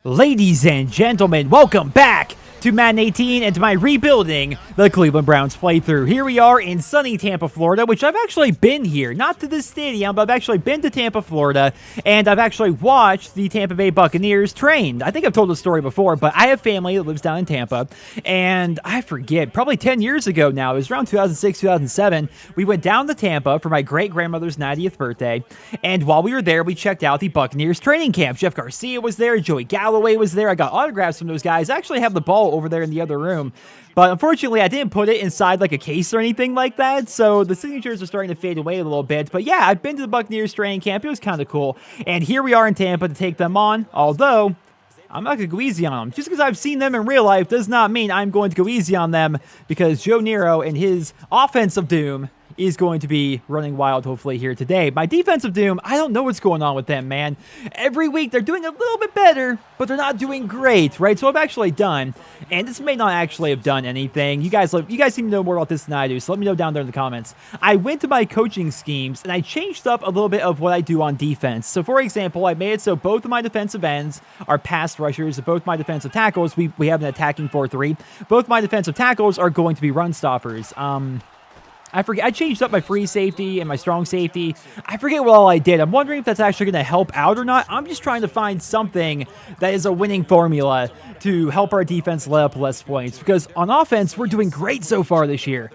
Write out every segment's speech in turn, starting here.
Ladies and gentlemen, welcome back to Madden 18 and to my rebuilding the Cleveland Browns playthrough. Here we are in sunny Tampa, Florida, which I've actually been here. Not to the stadium, but I've actually been to Tampa, Florida, and I've actually watched the Tampa Bay Buccaneers train. I think I've told the story before, but I have family that lives down in Tampa, and I forget, probably 10 years ago now, it was around 2006, 2007, we went down to Tampa for my great-grandmother's 90th birthday, and while we were there, we checked out the Buccaneers training camp. Jeff Garcia was there, Joey Galloway was there, I got autographs from those guys. I actually have the ball over there in the other room, but unfortunately I didn't put it inside like a case or anything like that, so the signatures are starting to fade away a little bit. But yeah, I've been to the Buccaneers training camp. It was kind of cool, and here we are in Tampa to take them on, although I'm not going to go easy on them. Just because I've seen them in real life does not mean I'm going to go easy on them, because Joe Nero and his offensive doom is going to be running wild, hopefully, here today. My defensive doom, I don't know what's going on with them, man. Every week, they're doing a little bit better, but they're not doing great, right? So I've actually done, and this may not actually have done anything. You guys seem to know more about this than I do, so let me know down there in the comments. I went to my coaching schemes, and I changed up a little bit of what I do on defense. So, for example, I made it so both of my defensive ends are pass rushers, both my defensive tackles, we have an attacking 4-3. Both my defensive tackles are going to be run stoppers. I forget, I changed up my free safety and my strong safety. I forget what all I did. I'm wondering if that's actually going to help out or not. I'm just trying to find something that is a winning formula to help our defense let up less points, because on offense, we're doing great so far this year.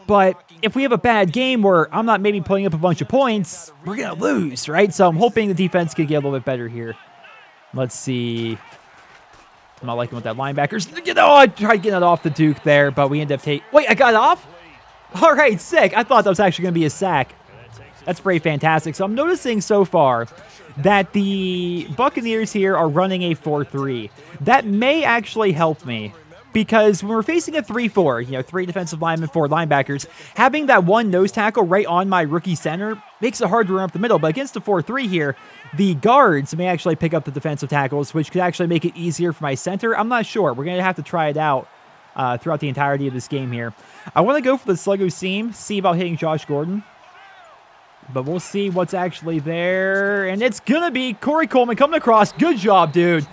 But if we have a bad game where I'm not maybe putting up a bunch of points, we're going to lose, right? So I'm hoping the defense can get a little bit better here. Let's see. I'm not liking what that linebacker's. I tried getting it off the Duke there, but we ended up taking. Wait, I got it off? All right, sick. I thought that was actually going to be a sack. That's pretty fantastic. So I'm noticing so far that the Buccaneers here are running a 4-3. That may actually help me, because when we're facing a 3-4, 3 defensive linemen, 4 linebackers, having that one nose tackle right on my rookie center makes it hard to run up the middle. But against the 4-3 here, the guards may actually pick up the defensive tackles, which could actually make it easier for my center. I'm not sure. We're going to have to try it out throughout the entirety of this game here. I want to go for the sluggo seam, see about hitting Josh Gordon. But we'll see what's actually there. And it's going to be Corey Coleman coming across. Good job, dude.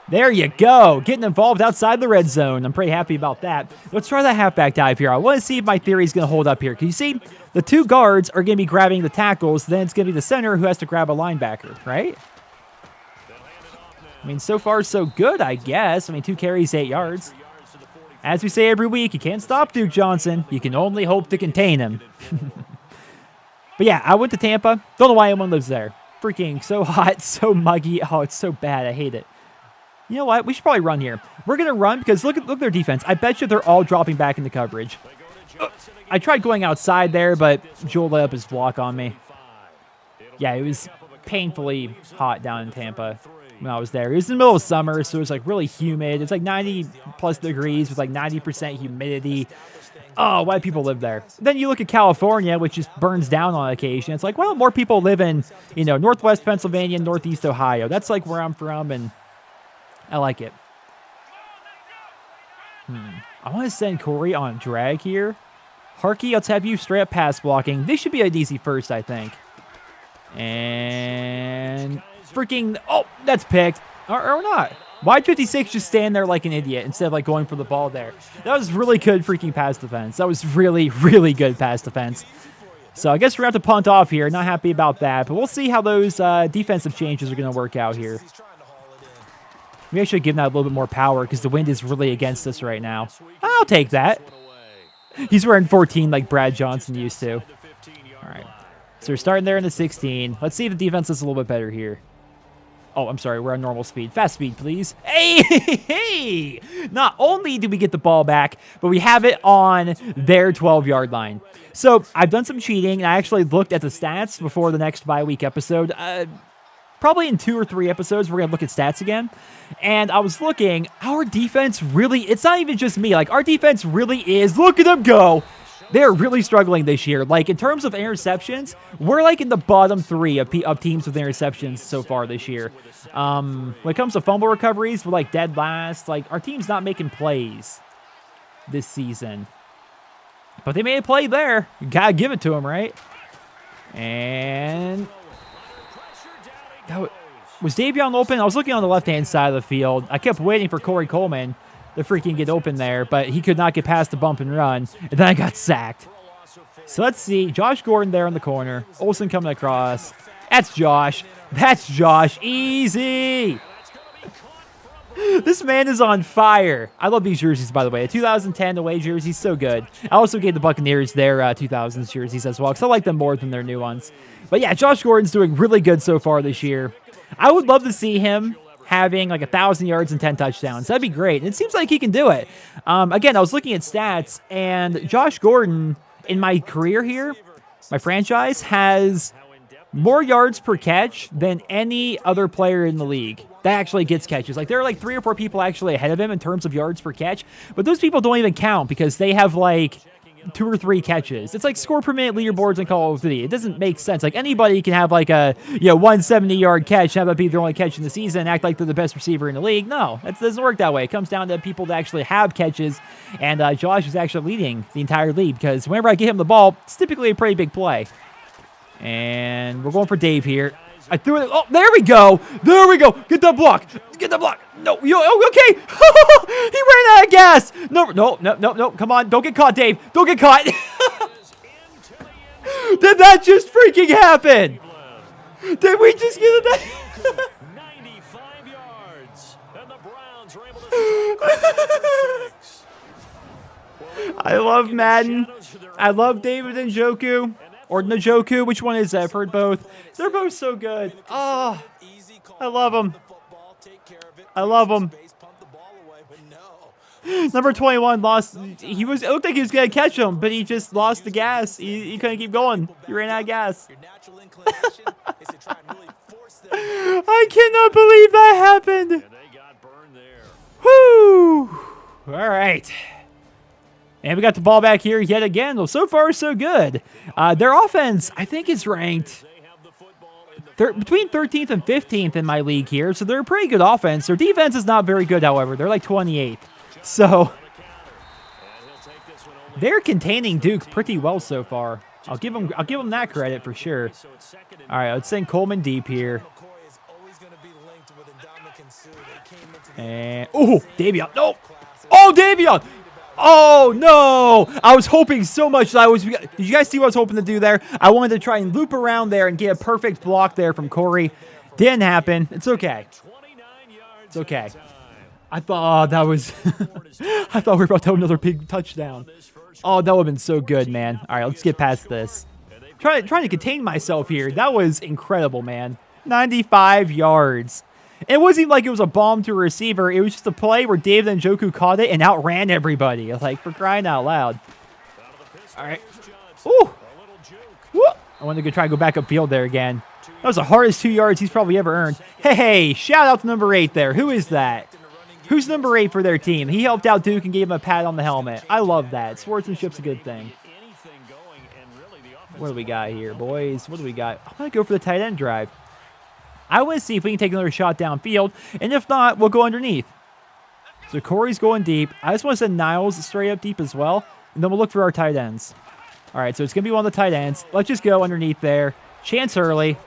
There you go. Getting involved outside the red zone. I'm pretty happy about that. Let's try that halfback dive here. I want to see if my theory is going to hold up here. Can you see? The 2 guards are going to be grabbing the tackles. Then it's going to be the center who has to grab a linebacker, right? I mean, so far so good, I guess. I mean, 2 carries, 8 yards. As we say every week, you can't stop Duke Johnson. You can only hope to contain him. But yeah, I went to Tampa. Don't know why anyone lives there. Freaking so hot, so muggy. Oh, it's so bad. I hate it. You know what? We should probably run here. We're going to run because look at their defense. I bet you they're all dropping back into coverage. I tried going outside there, but Joel let up his block on me. Yeah, it was painfully hot down in Tampa when I was there. It was in the middle of summer, so it was like really humid. It's like 90 plus degrees with like 90% humidity. Oh, why do people live there? Then you look at California, which just burns down on occasion. It's like, well, more people live in, Northwest Pennsylvania, Northeast Ohio. That's like where I'm from, and I like it. I want to send Corey on drag here. Harkey, let's have you straight up pass blocking. This should be an easy first, I think. And freaking, oh, that's picked. Or not. Why'd 56 just stand there like an idiot instead of like going for the ball there? That was really good freaking pass defense. That was really, really good pass defense. So I guess we're going to have to punt off here. Not happy about that. But we'll see how those defensive changes are going to work out here. Maybe I should give that a little bit more power because the wind is really against us right now. I'll take that. He's wearing 14 like Brad Johnson used to. All right. So we're starting there in the 16. Let's see if the defense is a little bit better here. Oh, I'm sorry. We're on normal speed. Fast speed, please. Hey! Not only do we get the ball back, but we have it on their 12-yard line. So I've done some cheating, and I actually looked at the stats before the next bye-week episode. Probably in 2 or 3 episodes, we're going to look at stats again. And I was looking, our defense really, it's not even just me. Like, our defense really is, look at them go. They're really struggling this year. Like, in terms of interceptions, we're like in the bottom 3 of teams with interceptions so far this year. When it comes to fumble recoveries, we're like dead last. Like, our team's not making plays this season. But they made a play there. You gotta give it to them, right? And Was Davion open? I was looking on the left-hand side of the field. I kept waiting for Corey Coleman to freaking get open there, but he could not get past the bump and run, and then I got sacked. So let's see. Josh Gordon there in the corner. Olsen coming across. That's Josh. That's Josh. Easy. This man is on fire. I love these jerseys, by the way. A 2010 away jersey, so good. I also gave the Buccaneers their 2000s jerseys as well, because I like them more than their new ones. But yeah, Josh Gordon's doing really good so far this year. I would love to see him having like 1,000 yards and 10 touchdowns. That'd be great. And it seems like he can do it. Again, I was looking at stats, and Josh Gordon, in my career here, my franchise, has more yards per catch than any other player in the league that actually gets catches. Like, there are like 3 or 4 people actually ahead of him in terms of yards per catch, but those people don't even count because they have like 2 or 3 catches. It's like score per minute leaderboards in Call of Duty. It doesn't make sense. Like, anybody can have like a 170-yard catch, have that be their only catch in the season, act like they're the best receiver in the league. No, that doesn't work that way. It comes down to people that actually have catches, and Josh is actually leading the entire league because whenever I get him the ball, it's typically a pretty big play. And we're going for Dave here. I threw it. Oh, there we go. There we go. Get the block. Get the block. No, okay. He ran out of gas. No. Come on. Don't get caught, Dave. Don't get caught. Did that just freaking happen? Did we just get it? 95 yards. And the Browns were able to I love Madden. I love David Njoku. Or Njoku. Which one is that? I've heard both. They're both so good. Oh, I love them. I love them. Number 21 lost. It looked like he was going to catch him, but he just lost the gas. He couldn't keep going. He ran out of gas. I cannot believe that happened. Whoo! All right. And we got the ball back here yet again. Well, so far, so good. Their offense, I think, is ranked between 13th and 15th in my league here. So they're a pretty good offense. Their defense is not very good, however. They're like 28th. So they're containing Duke pretty well so far. I'll give them that credit for sure. All right, let's send Coleman deep here. And Davion. No. Oh, Davion. Oh, no! I was hoping so much that did you guys see what I was hoping to do there? I wanted to try and loop around there and get a perfect block there from Corey. Didn't happen. It's okay. It's okay. I thought that was... I thought we were about to have another big touchdown. Oh, that would have been so good, man. All right, let's get past this. Trying to contain myself here. That was incredible, man. 95 yards. It wasn't even like it was a bomb to a receiver. It was just a play where David Njoku caught it and outran everybody. Like, for crying out loud. All right. Ooh. Woo. I wanted to try and go back upfield there again. That was the hardest 2 yards he's probably ever earned. Hey, shout out to number 8 there. Who is that? Who's number 8 for their team? He helped out Duke and gave him a pat on the helmet. I love that. Sportsmanship's a good thing. What do we got here, boys? What do we got? I'm going to go for the tight end drive. I want to see if we can take another shot downfield, and if not, we'll go underneath. So Corey's going deep. I just want to send Niles straight up deep as well, and then we'll look for our tight ends. All right, so it's going to be one of the tight ends. Let's just go underneath there. Chance early.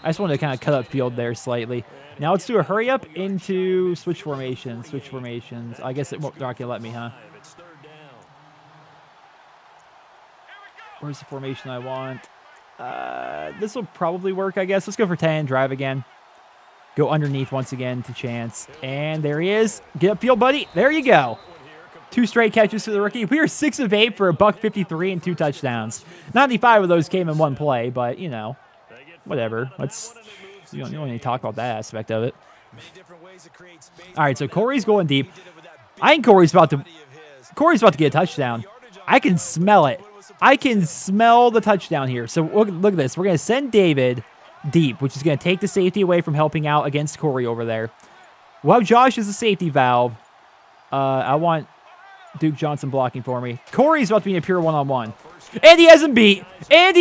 I just wanted to kind of cut up field there slightly. Now let's do a hurry up into switch formations. Switch formations. I guess they're not going to let me, huh? Where's the formation I want? This will probably work, I guess. Let's go for 10 drive again. Go underneath once again to Chance. And there he is. Get upfield, buddy. There you go. 2 straight catches to the rookie. We are 6 of 8 for a $153 and 2 touchdowns. 95 of those came in one play, but, you know, whatever. You don't need to talk about that aspect of it. All right, so Corey's going deep. I think Corey's about to get a touchdown. I can smell it. I can smell the touchdown here. So look at this. We're going to send David deep, which is going to take the safety away from helping out against Corey over there. We'll have Josh as a safety valve. I want Duke Johnson blocking for me. Corey's about to be a pure one-on-one. And he hasn't beat. There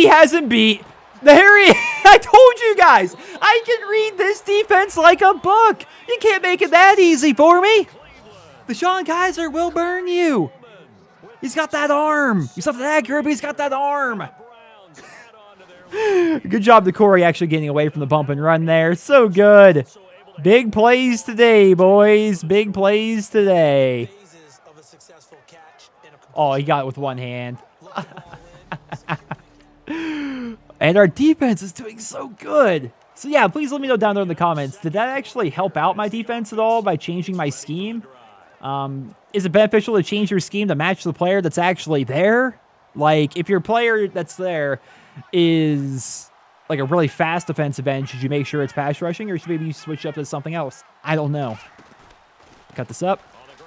he is. I told you guys. I can read this defense like a book. You can't make it that easy for me. Deshaun Kaiser will burn you. He's got that arm. He's not that accurate, but he's got that arm. Good job to Corey actually getting away from the bump and run there. So good. Big plays today, boys. Big plays today. Oh, he got it with one hand. And our defense is doing so good. So yeah, please let me know down there in the comments. Did that actually help out my defense at all by changing my scheme? Is it beneficial to change your scheme to match the player that's actually there? Like, if your player that's there is like a really fast defensive end, should you make sure it's pass rushing, or should maybe you switch up to something else? I don't know. Cut this up.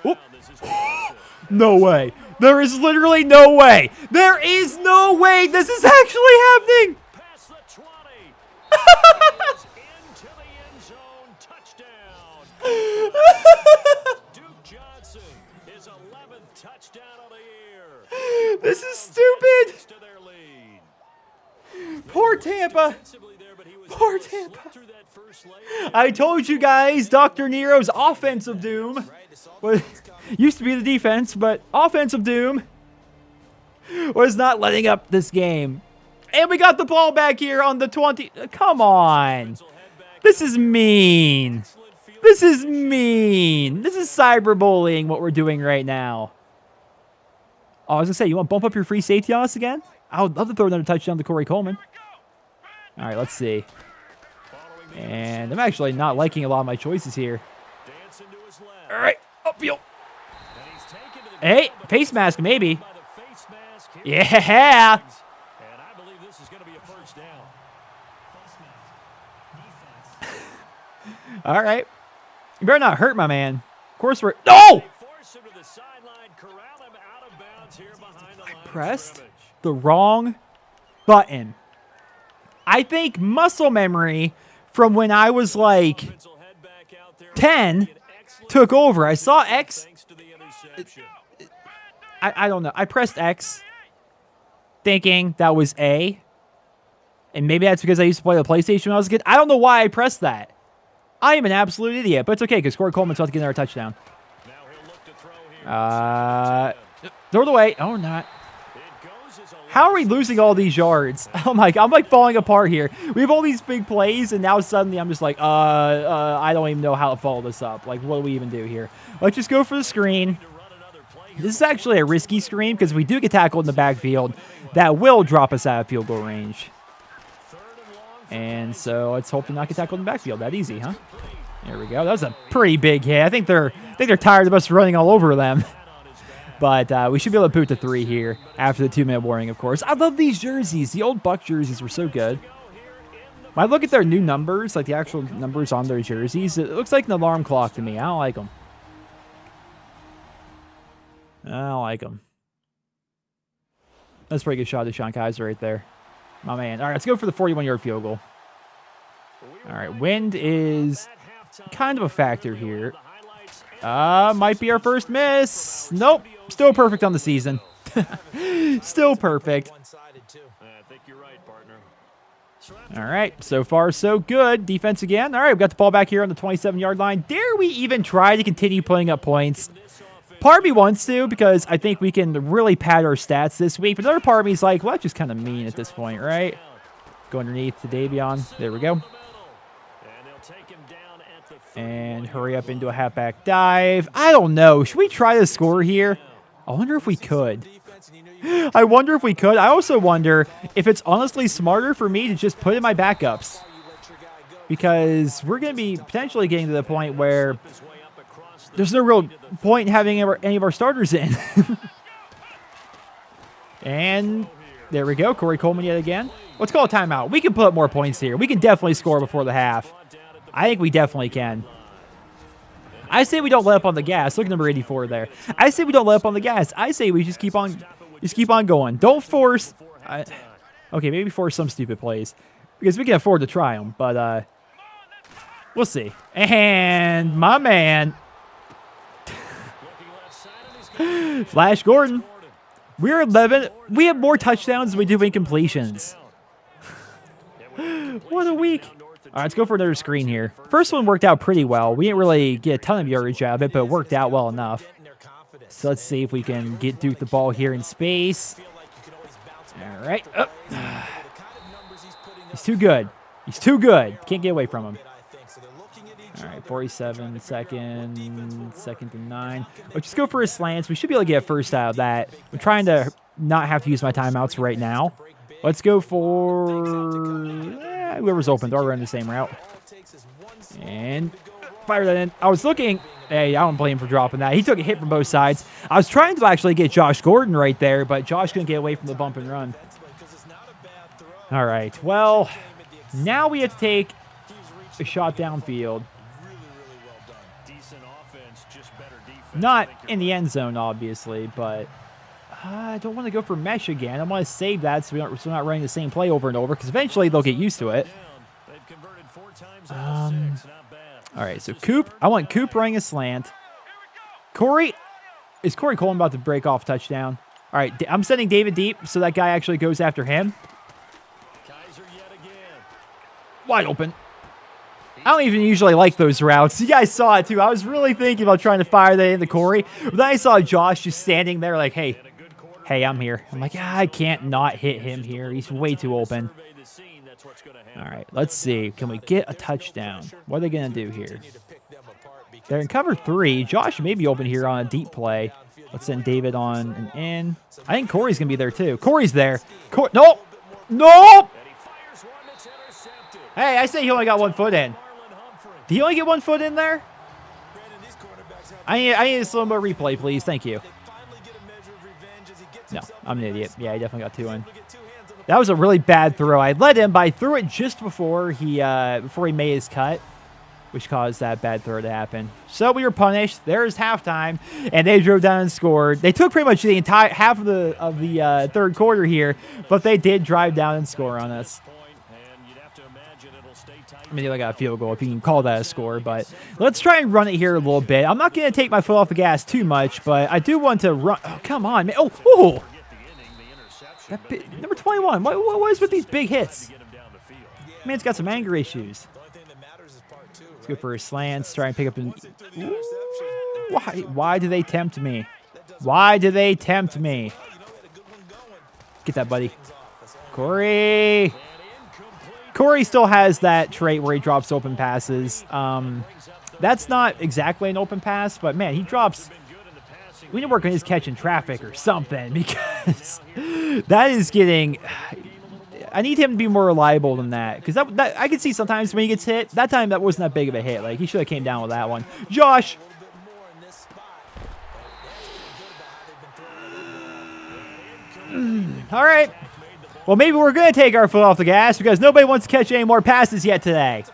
Oop. No way. There is literally no way. There is no way this is actually happening. Past the 20. Into the end zone. Touchdown. Duke Johnson, his 11th touchdown of the year. This is stupid. To their lead. Poor Tampa. There, but he was Poor Tampa. through that first lane. I told you guys, Dr. Nero's offensive doom used to be the defense, but offensive doom was not letting up this game. And we got the ball back here on the 20. Come on. This is mean. This is mean. This is cyberbullying what we're doing right now. Oh, I was going to say, you want to bump up your free safety on us again? I would love to throw another touchdown to Corey Coleman. All right, let's see. And I'm actually not liking a lot of my choices here. All right, upfield. Hey, face mask maybe. Yeah. And I believe this is going to be a first down. All right. You better not hurt my man. Of course we're... No! I pressed the wrong button. I think muscle memory from when I was like 10 took over. I saw X. I don't know. I pressed X thinking that was A. And maybe that's because I used to play the PlayStation when I was a kid. I don't know why I pressed that. I am an absolute idiot, but it's okay because Corey Coleman's about to get another touchdown. Throw it away. Oh, not. How are we losing all these yards? Oh my God, I'm like falling apart here. We have all these big plays, and now suddenly I'm just like, I don't even know how to follow this up. Like, what do we even do here? Let's just go for the screen. This is actually a risky screen because if we do get tackled in the backfield, that will drop us out of field goal range. And so let's hope to not get tackled in the backfield. That easy, huh? There we go. That was a pretty big hit. I think they're tired of us running all over them. But we should be able to boot the 3 here after the 2-minute warning, of course. I love these jerseys. The old Bucs jerseys were so good. When I look at their new numbers, like the actual numbers on their jerseys, it looks like an alarm clock to me. I don't like them. I don't like them. That's a pretty good shot of Deshaun Kaiser right there. My man. All right, let's go for the 41-yard field goal. All right, wind is kind of a factor here. Might be our first miss. Nope. Still perfect on the season. Still perfect. All right. So far, so good. Defense again. All right. We've got the ball back here on the 27-yard line. Dare we even try to continue putting up points? Part of me wants to because I think we can really pad our stats this week. But another part of me is like, well, that's just kind of mean at this point, right? Go underneath to Davion. There we go. And hurry up into a halfback dive. I don't know. Should we try to score here? I wonder if we could. I wonder if we could. I also wonder if it's honestly smarter for me to just put in my backups. Because we're going to be potentially getting to the point where there's no real point in having any of our starters in. And there we go. Corey Coleman yet again. Let's call a timeout. We can put up more points here. We can definitely score before the half. I think we definitely can. I say we don't let up on the gas. Look at number 84 there. I say we don't let up on the gas. I say we just keep on going. Don't force. Okay, maybe force some stupid plays because we can afford to try them. But we'll see. And my man, Flash Gordon. We're 11. We have more touchdowns than we do incompletions. What a week. All right, let's go for another screen here. First one worked out pretty well. We didn't really get a ton of yardage out of it, but it worked out well enough. So let's see if we can get Duke the ball here in space. All right. He's too good. He's too good. Can't get away from him. All right, 47 seconds, second to 9. Let's just go for his slants. We should be able to get a first out of that. I'm trying to not have to use my timeouts right now. Let's go for whoever's open. They're running the same route. And fire that in. I was looking. Hey, I don't blame him for dropping that. He took a hit from both sides. I was trying to actually get Josh Gordon right there, but Josh couldn't get away from the bump and run. All right, well, now we have to take a shot downfield. Not in the end zone, obviously, but I don't want to go for mesh again. I want to save that so we're not running the same play over and over, because eventually they'll get used to it. All right, so Coop. I want Coop running a slant. Corey. Is Corey Coleman about to break off touchdown? All right, I'm sending David deep so that guy actually goes after him. Wide open. I don't even usually like those routes. You guys saw it too. I was really thinking about trying to fire that into Corey. But then I saw Josh just standing there like, hey, I'm here. I'm like, I can't not hit him here. He's way too open. All right, let's see. Can we get a touchdown? What are they going to do here? They're in cover 3. Josh may be open here on a deep play. Let's send David on and in. I think Corey's going to be there too. Corey's there. Nope. Nope. Hey, I say he only got 1 foot in. Did he only get 1 foot in there? I need a slow-mo replay, please. Thank you. No, I'm an idiot. Yeah, he definitely got 2 in. That was a really bad throw. I led him, but I threw it just before he made his cut, which caused that bad throw to happen. So we were punished. There's halftime, and they drove down and scored. They took pretty much the entire half of the third quarter here, but they did drive down and score on us. I mean, they got a field goal, if you can call that a score, but let's try and run it here a little bit. I'm not going to take my foot off the gas too much, but I do want to run. Oh, come on, man. Oh! Number 21. What is with these big hits? Man's got some anger issues. Let's go for his slants, try and pick up. Why do they tempt me? Why do they tempt me? Get that, buddy. Corey. Corey still has that trait where he drops open passes. That's not exactly an open pass, but man, he drops. We need to work on his catch in traffic or something, because that is getting. I need him to be more reliable than that, because that I can see sometimes when he gets hit. That time that wasn't that big of a hit. Like, he should have came down with that one. Josh. All right. Well, maybe we're going to take our foot off the gas because nobody wants to catch any more passes yet today.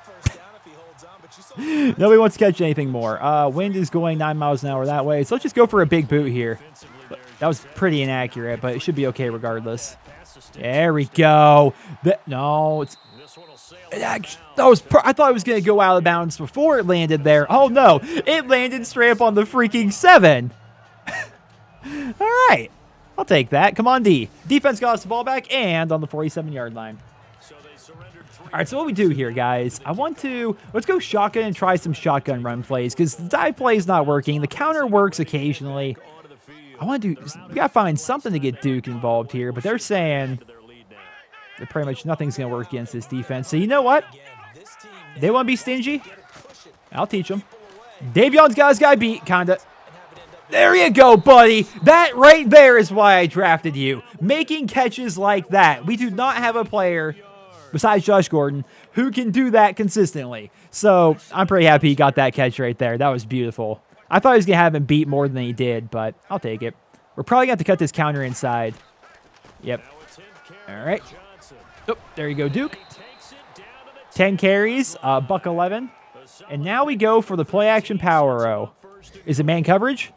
Nobody wants to catch anything more. Wind is going 9 miles an hour that way, so let's just go for a big boot here. That was pretty inaccurate, but it should be okay regardless. There we go. I thought it was going to go out of bounds before it landed there. Oh, no. It landed straight up on the freaking 7. All right. I'll take that. Come on, D. Defense got us the ball back and on the 47-yard line. All right, so what we do here, guys, let's go shotgun and try some shotgun run plays, because the dive play is not working. The counter works occasionally. We got to find something to get Duke involved here, but they're saying that pretty much nothing's going to work against this defense. So you know what? They want to be stingy? I'll teach them. Davion's got his guy beat, kind of. There you go, buddy. That right there is why I drafted you. Making catches like that. We do not have a player, besides Josh Gordon, who can do that consistently. So I'm pretty happy he got that catch right there. That was beautiful. I thought he was going to have him beat more than he did, but I'll take it. We're probably going to have to cut this counter inside. Yep. All right. Oh, there you go, Duke. 10 carries, buck 11. And now we go for the play-action power row. Is it man coverage?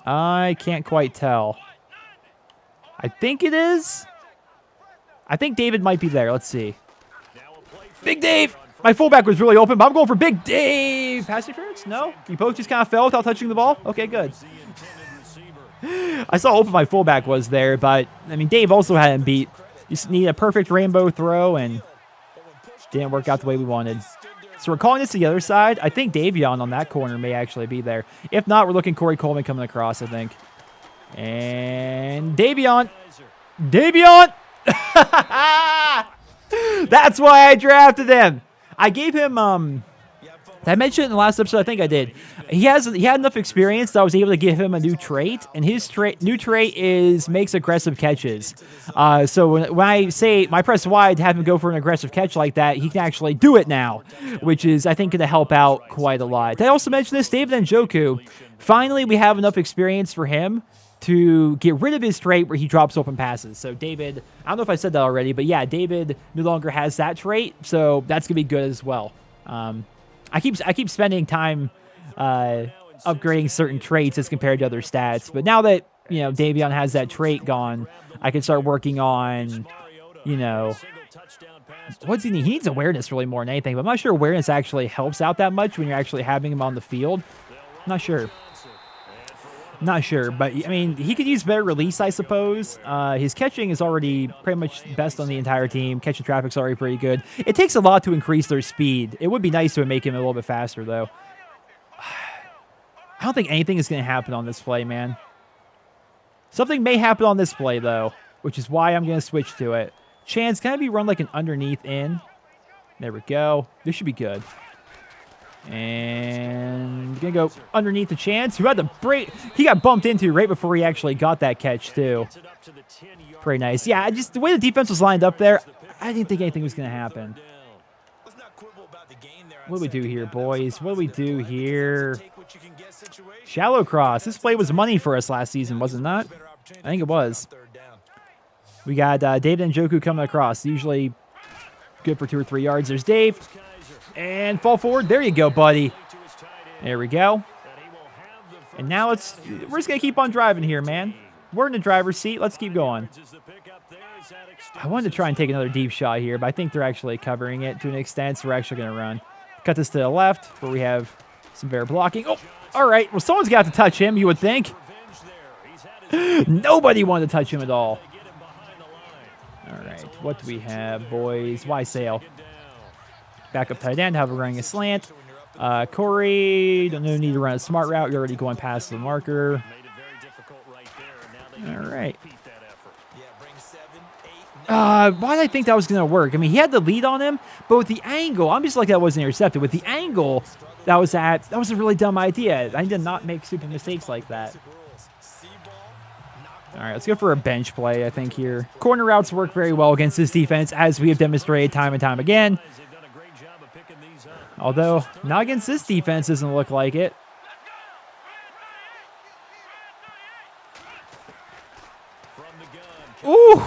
I can't quite tell. I think it is. I think David might be there. Let's see. Big Dave. My fullback was really open, but I'm going for Big Dave. Pass interference? No? You both just kind of fell without touching the ball? Okay, good. I saw how open my fullback was there, but, I mean, Dave also had him beat. You just need a perfect rainbow throw, and didn't work out the way we wanted. So we're calling this the other side. I think Davion on that corner may actually be there. If not, we're looking Corey Coleman coming across, I think. And Davion. Davion! That's why I drafted him. I gave him, did I mention it in the last episode? I think I did. He had enough experience that I was able to give him a new trait, and his new trait is makes aggressive catches. So when I say my press Y to have him go for an aggressive catch like that, he can actually do it now, which is, I think, going to help out quite a lot. Did I also mention this? David Njoku, finally we have enough experience for him to get rid of his trait where he drops open passes. So David, I don't know if I said that already, but yeah, David no longer has that trait, so that's going to be good as well. I keep spending time upgrading certain traits as compared to other stats, but now that, you know, Davion has that trait gone, I can start working on, you know, what's he need? He needs awareness really more than anything, but I'm not sure awareness actually helps out that much when you're actually having him on the field. Not sure, but I mean, he could use better release, I suppose. His catching is already pretty much best on the entire team. Catching traffic's already pretty good. It takes a lot to increase their speed. It would be nice to make him a little bit faster, though. I don't think anything is going to happen on this play, man. Something may happen on this play, though, which is why I'm going to switch to it. Chance, can I be run like an underneath in? There we go. This should be good. And going to go underneath the Chance, who had the break. He got bumped into right before he actually got that catch, too. Pretty nice. Yeah, just the way the defense was lined up there, I didn't think anything was going to happen. What do we do here, boys? What do we do here? Shallow cross. This play was money for us last season, was it not? I think it was. We got David Njoku coming across. Usually good for 2 or 3 yards. There's Dave. And fall forward. There you go, buddy. There we go. And now we're just going to keep on driving here, man. We're in the driver's seat. Let's keep going. I wanted to try and take another deep shot here, but I think they're actually covering it to an extent, so we're actually going to run. Cut this to the left, where we have some bear blocking. Oh, all right. Well, someone's got to touch him, you would think. Nobody wanted to touch him at all. All right. What do we have, boys? Why sail? Back up tight end. Have a running a slant. Corey, don't need to run a smart route. You're already going past the marker. All right. Why did I think that was going to work? I mean, he had the lead on him, but with the angle, I'm just like that wasn't intercepted. With the angle that was at, that was a really dumb idea. I did not make stupid mistakes like that. All right, let's go for a bench play, I think, here. Corner routes work very well against this defense, as we have demonstrated time and time again. Although, not against this defense, doesn't look like it. Ooh!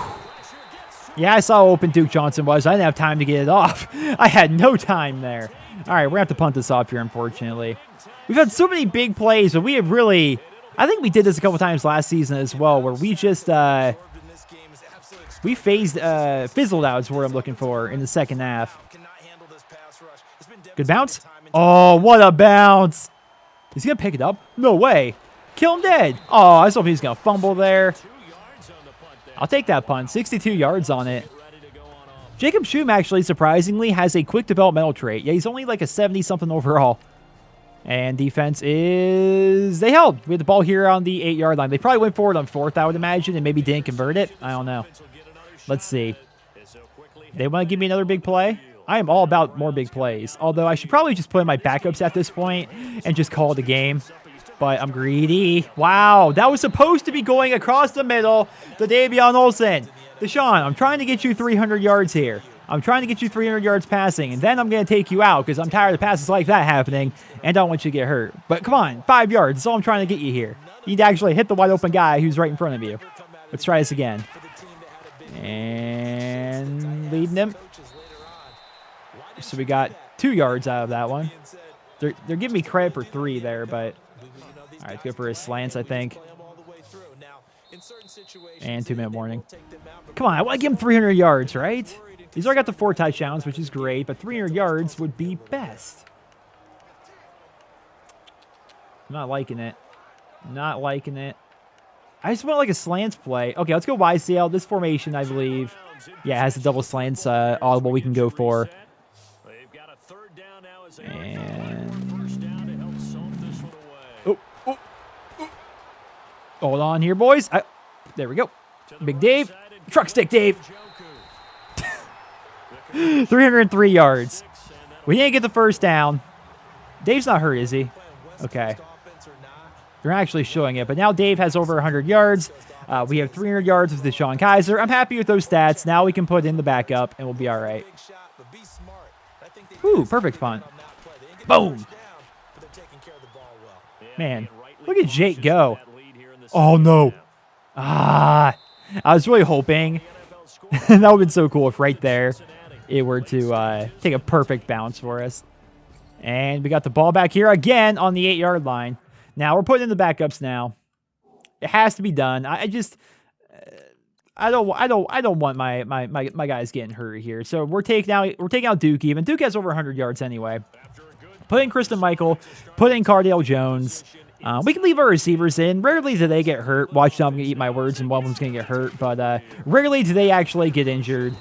Yeah, I saw how open Duke Johnson was. I didn't have time to get it off. I had no time there. All right, we're going to have to punt this off here, unfortunately. We've had so many big plays, but we have really... I think we did this a couple times last season as well, where we just... we fizzled out is what I'm looking for in the second half. Good bounce. Oh, what a bounce. Is he going to pick it up? No way. Kill him dead. Oh, I was hoping he was going to fumble there. I'll take that punt. 62 yards on it. Jacob Schum actually, surprisingly, has a quick developmental trait. Yeah, he's only like a 70-something overall. And defense is... They held. We had the ball here on the 8-yard line. They probably went forward on 4th, I would imagine, and maybe didn't convert it. I don't know. Let's see. They want to give me another big play? I am all about more big plays. Although I should probably just play my backups at this point and just call it a game. But I'm greedy. Wow, that was supposed to be going across the middle to Davion Olsen. Deshaun, I'm trying to get you 300 yards here. I'm trying to get you 300 yards passing, and then I'm going to take you out because I'm tired of passes like that happening, and don't want you to get hurt. But come on, 5 yards. That's all I'm trying to get you here. You need to actually hit the wide open guy who's right in front of you. Let's try this again. And leading him. So we got 2 yards out of that one. They're giving me credit for 3 there, but... All right, go for his slants, I think. And 2-minute warning. Come on, I want to give him 300 yards, right? He's already got the 4 touchdowns, which is great, but 300 yards would be best. I'm not liking it. Not liking it. I just want like a slants play. Okay, let's go YCL. This formation, I believe, yeah, has the double slants audible we can go for. And... Hold on here, boys. There we go. Big Dave. Truck stick, Dave. 303 yards. We didn't get the first down. Dave's not hurt, is he? Okay. They're actually showing it, but now Dave has over 100 yards. We have 300 yards with Deshaun Kaiser. I'm happy with those stats. Now we can put in the backup, and we'll be all right. Ooh, perfect punt. Boom. Man, look at Jake go. Oh, no. I was really hoping. That would have been so cool if right there it were to take a perfect bounce for us. And we got the ball back here again on the 8-yard line. Now we're putting in the backups now. It has to be done. I don't want my guys getting hurt here. So we're taking out Duke even. Duke has over 100 yards anyway. Put in Kristen Michael. Put in Cardale Jones. We can leave our receivers in. Rarely do they get hurt. Watch them, I'm going to eat my words, and one of them's going to get hurt. But rarely do they actually get injured.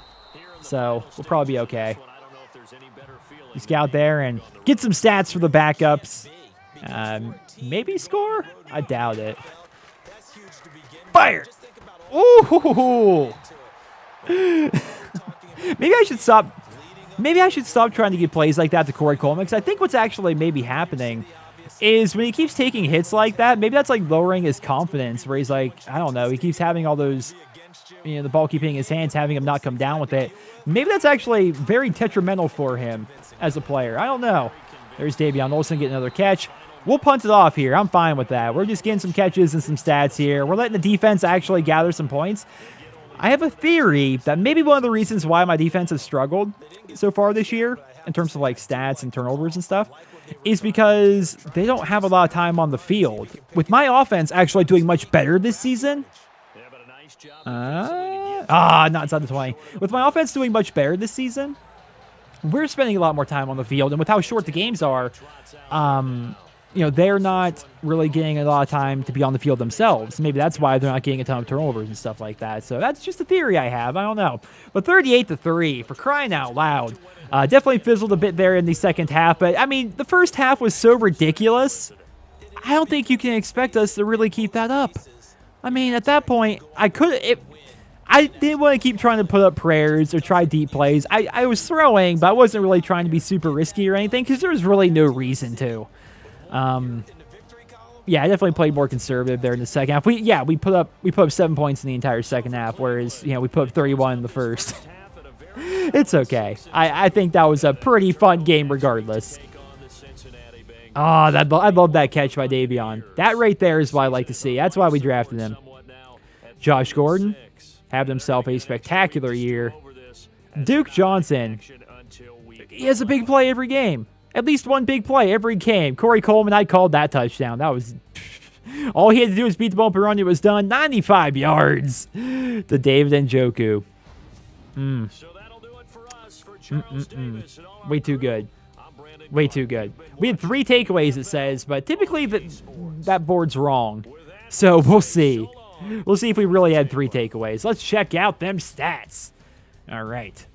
So we'll probably be okay. Just get out there and get some stats for the backups. Maybe score? I doubt it. Fire! Ooh! Maybe I should stop. Maybe I should stop trying to get plays like that to Corey Coleman, because I think what's actually maybe happening is when he keeps taking hits like that, maybe that's like lowering his confidence, where he's like, I don't know, he keeps having all those, the ball keeping in his hands, having him not come down with it. Maybe that's actually very detrimental for him as a player. I don't know. There's Davion Olsen getting another catch. We'll punt it off here. I'm fine with that. We're just getting some catches and some stats here. We're letting the defense actually gather some points. I have a theory that maybe one of the reasons why my defense has struggled so far this year, in terms of like stats and turnovers and stuff, is because they don't have a lot of time on the field. With my offense actually doing much better this season. Not inside the 20. With my offense doing much better this season, we're spending a lot more time on the field. And with how short the games are, they're not really getting a lot of time to be on the field themselves. Maybe that's why they're not getting a ton of turnovers and stuff like that. So that's just a theory I have. I don't know. But 38-3, for crying out loud. Definitely fizzled a bit there in the second half. But, I mean, the first half was so ridiculous. I don't think you can expect us to really keep that up. I mean, at that point, I didn't want to keep trying to put up prayers or try deep plays. I was throwing, but I wasn't really trying to be super risky or anything because there was really no reason to. Yeah, I definitely played more conservative there in the second half. We put up 7 points in the entire second half, whereas we put up 31 in the first. It's okay. I think that was a pretty fun game regardless. I love that catch by Davion. That right there is what I like to see. That's why we drafted him. Josh Gordon had himself a spectacular year. Duke Johnson, he has a big play every game. At least one big play every game. Corey Coleman, I called that touchdown. That was... all he had to do was beat the ball up and run. It was done. 95 yards to David Njoku. Way too good. Way too good. We had 3 takeaways, it says, but typically that board's wrong. So we'll see. We'll see if we really had 3 takeaways. Let's check out them stats. All right.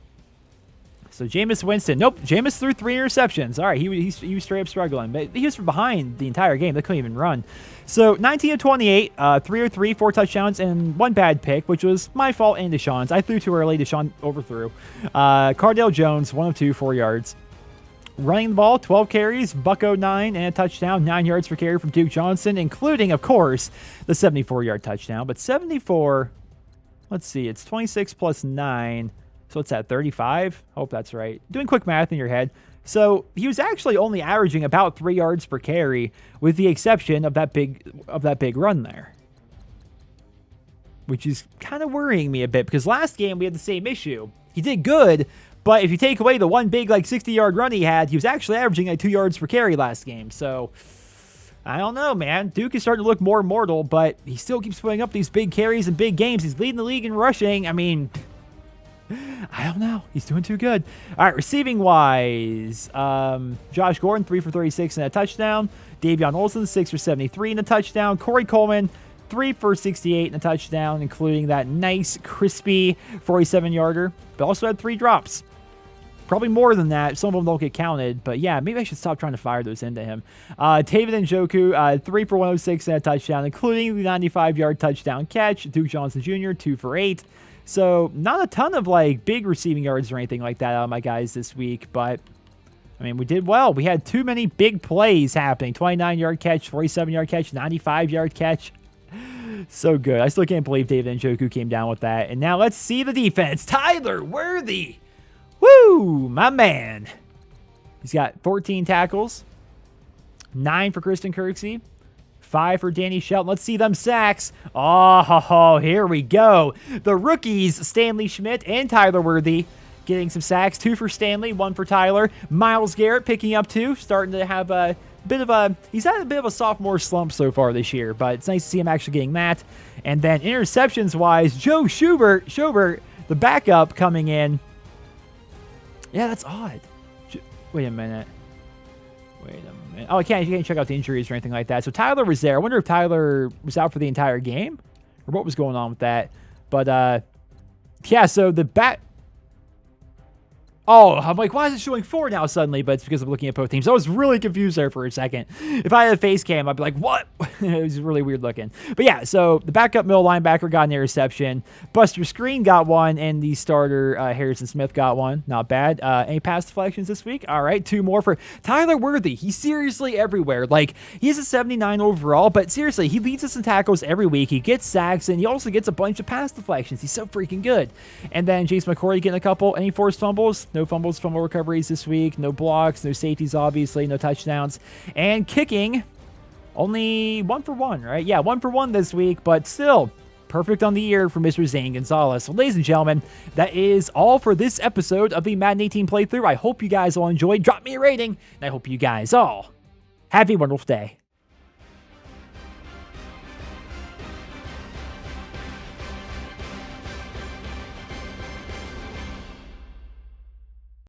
So Jameis Winston. Nope. Jameis threw 3 interceptions. All right. He was straight up struggling, but he was from behind the entire game. They couldn't even run. So 19 of 28, 303, 4 touchdowns, and 1 bad pick, which was my fault and Deshaun's. I threw too early. Deshaun overthrew. Cardale Jones, 1 of 2, 4 yards. Running the ball, 12 carries, Bucko 9, and a touchdown, 9 yards per carry from Duke Johnson, including, of course, the 74-yard touchdown. But 74, let's see, it's 26 plus 9, so it's at 35? Hope that's right. Doing quick math in your head. So he was actually only averaging about 3 yards per carry, with the exception of that big run there. Which is kind of worrying me a bit, because last game we had the same issue. He did good, but if you take away the one big, 60-yard run he had, he was actually averaging 2 yards per carry last game. So, I don't know, man. Duke is starting to look more mortal, but he still keeps putting up these big carries and big games. He's leading the league in rushing. I mean, I don't know. He's doing too good. All right, receiving-wise, Josh Gordon, 3 for 36 and a touchdown. Davion Olsen, 6 for 73 and a touchdown. Corey Coleman, 3 for 68 and a touchdown, including that nice, crispy 47-yarder, but also had 3 drops. Probably more than that. Some of them don't get counted. But yeah, maybe I should stop trying to fire those into him. David Njoku, 3 for 106 and a touchdown, including the 95-yard touchdown catch. Duke Johnson Jr., 2 for 8. So not a ton of like big receiving yards or anything like that out of my guys this week, but I mean, we did well. We had too many big plays happening. 29-yard catch, 47-yard catch, 95-yard catch. So good. I still can't believe David Njoku came down with that. And now let's see the defense. Tyler Worthy. Woo, my man. He's got 14 tackles, 9 for Kristen Kirksey, 5 for Danny Shelton. Let's see them sacks. Oh, here we go. The rookies, Stanley Schmidt and Tyler Worthy, getting some sacks. 2 for Stanley, 1 for Tyler. Miles Garrett picking up 2, starting to have a bit of a, he's had a bit of a sophomore slump so far this year, but it's nice to see him actually getting that. And then interceptions-wise, Joe Schubert, the backup coming in. Yeah, that's odd. Wait a minute. Oh, you can't check out the injuries or anything like that. So Tyler was there. I wonder if Tyler was out for the entire game or what was going on with that. But, yeah, so the Oh, I'm like, why is it showing 4 now suddenly? But it's because I'm looking at both teams. I was really confused there for a second. If I had a face cam, I'd be like, what? It was really weird looking. But yeah, so the backup middle linebacker got an interception. Buster Screen got one, and the starter, Harrison Smith, got one. Not bad. Any pass deflections this week? All right, 2 more for Tyler Worthy. He's seriously everywhere. Like, he has a 79 overall, but seriously, he leads us in tackles every week. He gets sacks, and he also gets a bunch of pass deflections. He's so freaking good. And then Jace McCourty getting a couple. Any forced fumbles? No fumbles, fumble recoveries this week. No blocks, no safeties, obviously. No touchdowns. And kicking, only 1 for 1, right? Yeah, 1 for 1 this week, but still perfect on the year for Mr. Zane Gonzalez. So, ladies and gentlemen, that is all for this episode of the Madden 18 playthrough. I hope you guys all enjoyed. Drop me a rating, and I hope you guys all have a wonderful day.